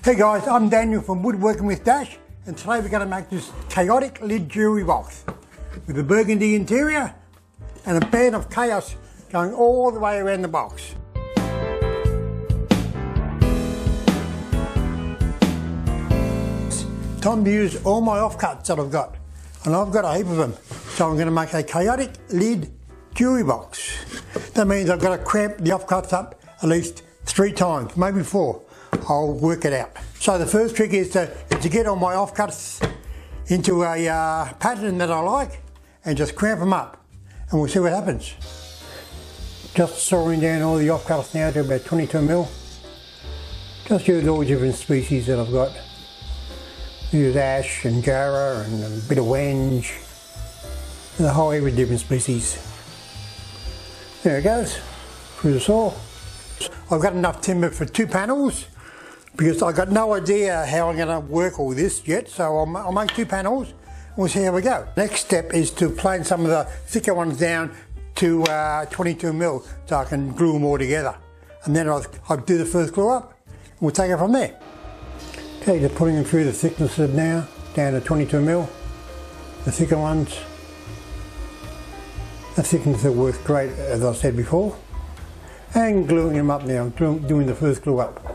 Hey guys, I'm Daniel from Woodworking with Dash, and today we're going to make this chaotic lid jewellery box with a burgundy interior and a band of chaos going all the way around the box. Time to use all my offcuts that I've got, and I've got a heap of them, so I'm going to make a chaotic lid jewellery box. That means I've got to cramp the offcuts up at least 3 times, maybe 4. I'll work it out. So the first trick is to get all my offcuts into a pattern that I like and just cramp them up, and we'll see what happens. Just sawing down all the offcuts now to about 22mm. Just use all different species that I've got. Use ash and jarrah and a bit of wenge, the whole every different species. There it goes, through the saw. I've got enough timber for 2 panels, because I've got no idea how I'm going to work all this yet, so I'll make 2 panels and we'll see how we go. Next step is to plane some of the thicker ones down to 22mm so I can glue them all together. And then I'll do the first glue up and we'll take it from there. Okay, just putting them through the thicknesses now, down to 22mm, the thicker ones. The thickness will work great, as I said before. And gluing them up now, doing the first glue up.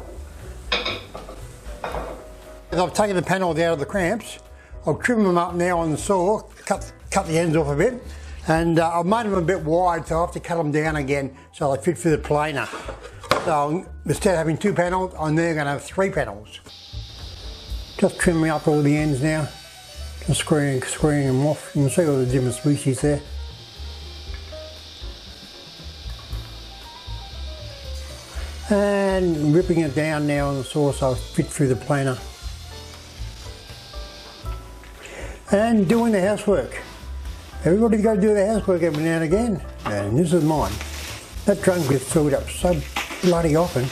I've taken the panels out of the cramps. I'll trim them up now on the saw, cut the ends off a bit, and I've made them a bit wide, so I have to cut them down again so they fit for the planer. So instead of having 2 panels, I'm now going to have 3 panels. Just trimming up all the ends now, just screwing them off. You can see all the different species there. And ripping it down now on the saw so it fit through the planer. And doing the housework. Everybody's got to do their housework every now and again, and this is mine. That trunk gets filled up so bloody often.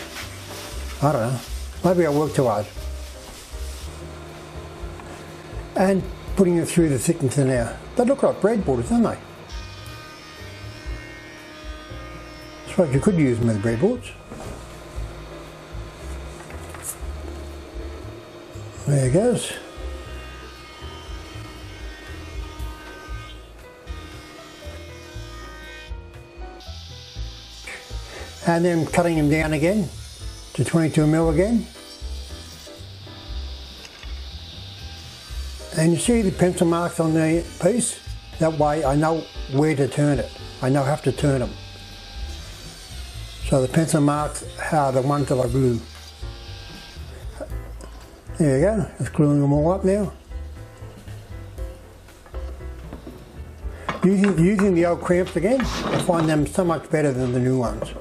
I don't know, maybe I work too hard. And putting it through the thickness now. They look like breadboards, don't they? I suppose you could use them as breadboards. There it goes. And then cutting them down again to 22mm again. And you see the pencil marks on the piece? That way I know where to turn it. I know how to turn them. So the pencil marks are the ones that I glue. There you go, just gluing them all up now. Using the old cramps again, I find them so much better than the new ones.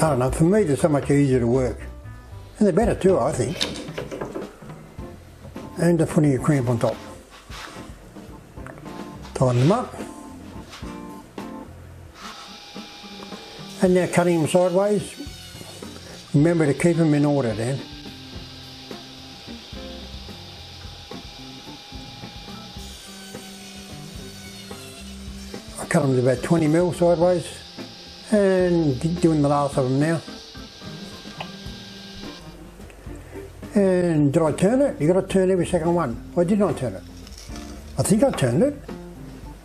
I don't know, for me they're so much easier to work. And they're better too, I think. And just putting a cramp on top. Tighten them up. And now cutting them sideways. Remember to keep them in order then. I cut them to about 20mm sideways. And doing the last of them now. And did I turn it? You got to turn every second one. Why didn't I turn it? I think I turned it.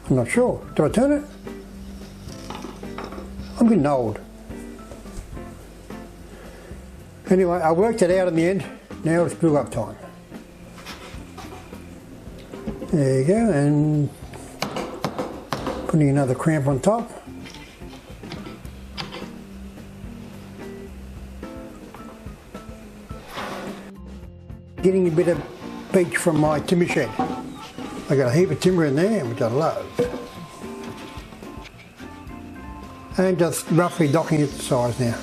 I'm not sure. Did I turn it? I'm getting old. Anyway, I worked it out in the end. Now it's glue up time. There you go, and putting another cramp on top. Getting a bit of beech from my timber shed. I got a heap of timber in there, which I love. And just roughly docking it to size now.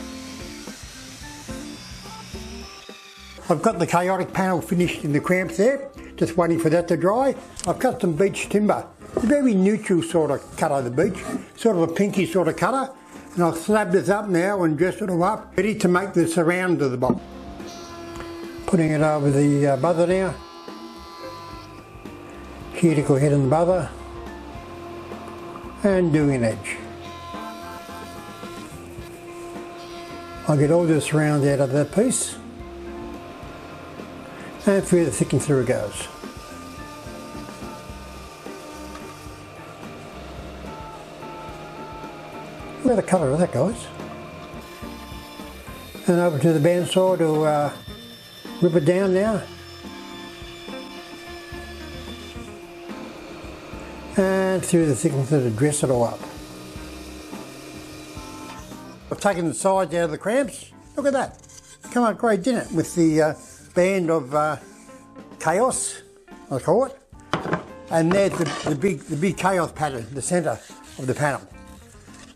I've got the chaotic panel finished in the cramps there, just waiting for that to dry. I've cut some beech timber. It's a very neutral sort of colour, the beech, sort of a pinky sort of colour. And I've slabbed this up now and dressed it all up, ready to make the surround of the box. Putting it over the buzzer now. Cuticle head and buzzer. And doing an edge. I'll get all the surrounds out of that piece. and further thicken through it goes. Look at the colour of that, guys. And over to the bandsaw to rip it down now. And through the thickness to dress it all up. I've taken the sides out of the cramps. Look at that. Come out great, didn't it? With the band of chaos, I call it. And there's the big chaos pattern, the centre of the panel.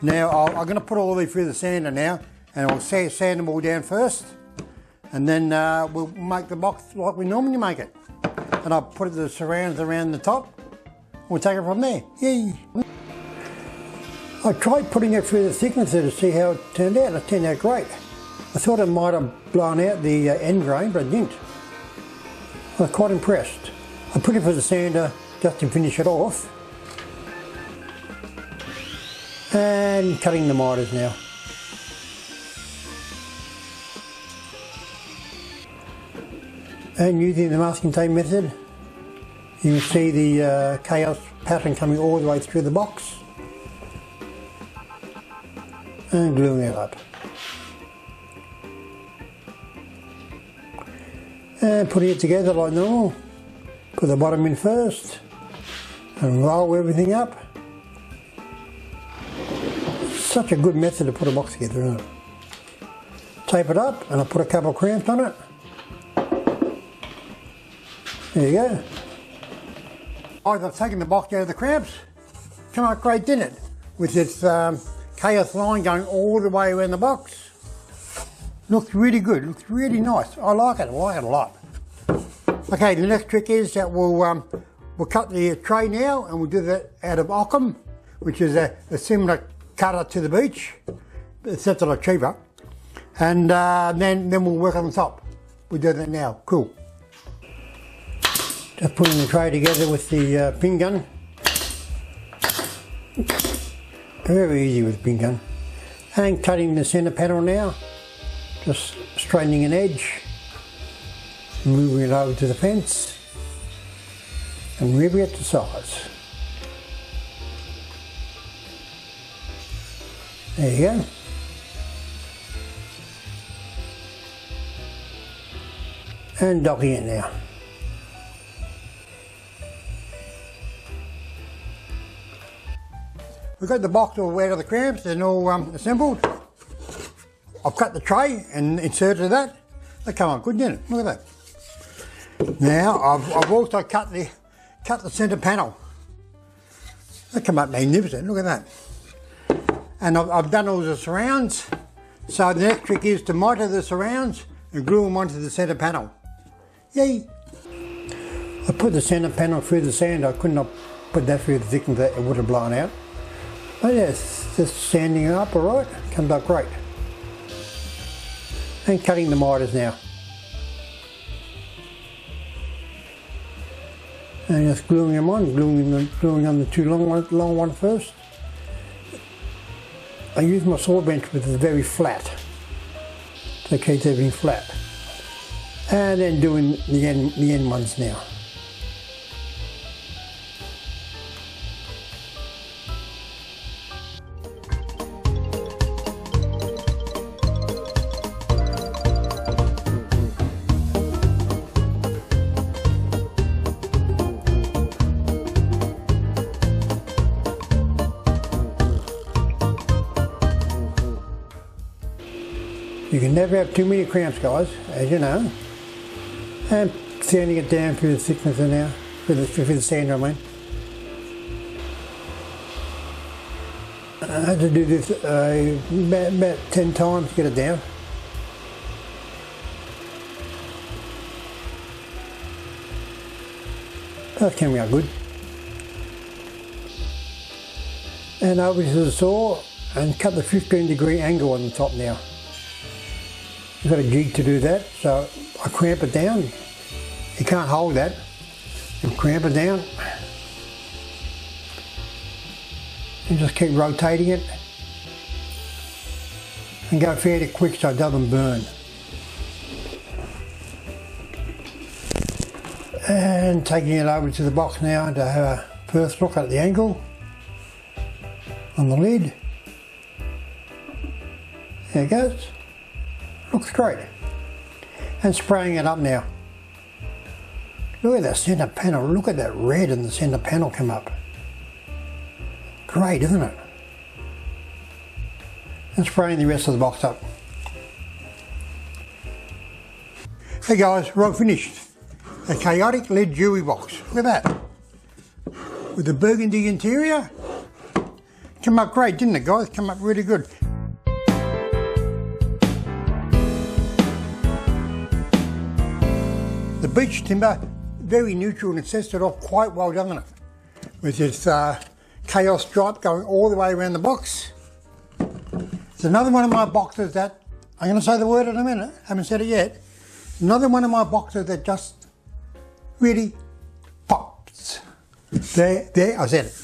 Now I'm going to put all of these through the sander now, and I'll sand them all down first, and then we'll make the box like we normally make it. And I'll put the surrounds around the top. We'll take it from there. Yay! I tried putting it through the thickness to see how it turned out. It turned out great. I thought it might have blown out the end grain, but it didn't. I was quite impressed. I put it for the sander just to finish it off. And cutting the miters now. And using the masking tape method, you can see the chaos pattern coming all the way through the box. And gluing it up. And putting it together like normal. Put the bottom in first and roll everything up. Such a good method to put a box together, isn't it? Tape it up and I put a couple of cramps on it. There you go. I've taken the box out of the cramps. Come out great, didn't it? With this chaos line going all the way around the box. Looks really good, looks really nice. I like it a lot. Okay, the next trick is that we'll cut the tray now, and we'll do that out of Occam, which is a similar cutter to the beach, except a lot cheaper. And then we'll work on the top. We'll do that now. Cool. Just putting the tray together with the pin gun. Very easy with the pin gun. And cutting the centre panel now. Just straightening an edge. Moving it over to the fence. And ribbing it to size. There you go. And docking it now. We've got the box all out of the cramps and all assembled. I've cut the tray and inserted that. They come out good, didn't it? Look at that. Now I've also cut the centre panel. They come up magnificent. Look at that. And I've done all the surrounds. So the next trick is to miter the surrounds and glue them onto the centre panel. Yay! I put the centre panel through the sand. I could not put that through the thickness that it would have blown out. But yes, just sanding it up alright, comes out great. And cutting the miters now. And just gluing them on, gluing on the two long ones first. I use my saw bench with it very flat, so it keeps everything flat. And then doing the end ones now. You can never have too many cramps, guys, as you know. And sanding it down through the thickness of now, through the sander, I mean. I had to do this about 10 times to get it down. That's coming out good. And over to the saw and cut the 15-degree angle on the top now. I've got a jig to do that, so I cramp it down. You can't hold that. You cramp it down and just keep rotating it and go fairly quick so it doesn't burn. And taking it over to the box now to have a first look at the angle on the lid. There it goes. Looks great. And spraying it up now. Look at that centre panel. Look at that red in the centre panel come up. Great, isn't it? And spraying the rest of the box up. Hey guys, we're all finished. A chaotic lead jewellery box. Look at that. With the burgundy interior. Come up great, didn't it guys? Come up really good. The beech timber, very neutral, and it sets it off quite well, doesn't it? With this chaos stripe going all the way around the box. It's another one of my boxes that, I'm going to say the word in a minute, haven't said it yet. Another one of my boxes that just really pops. There, I said it.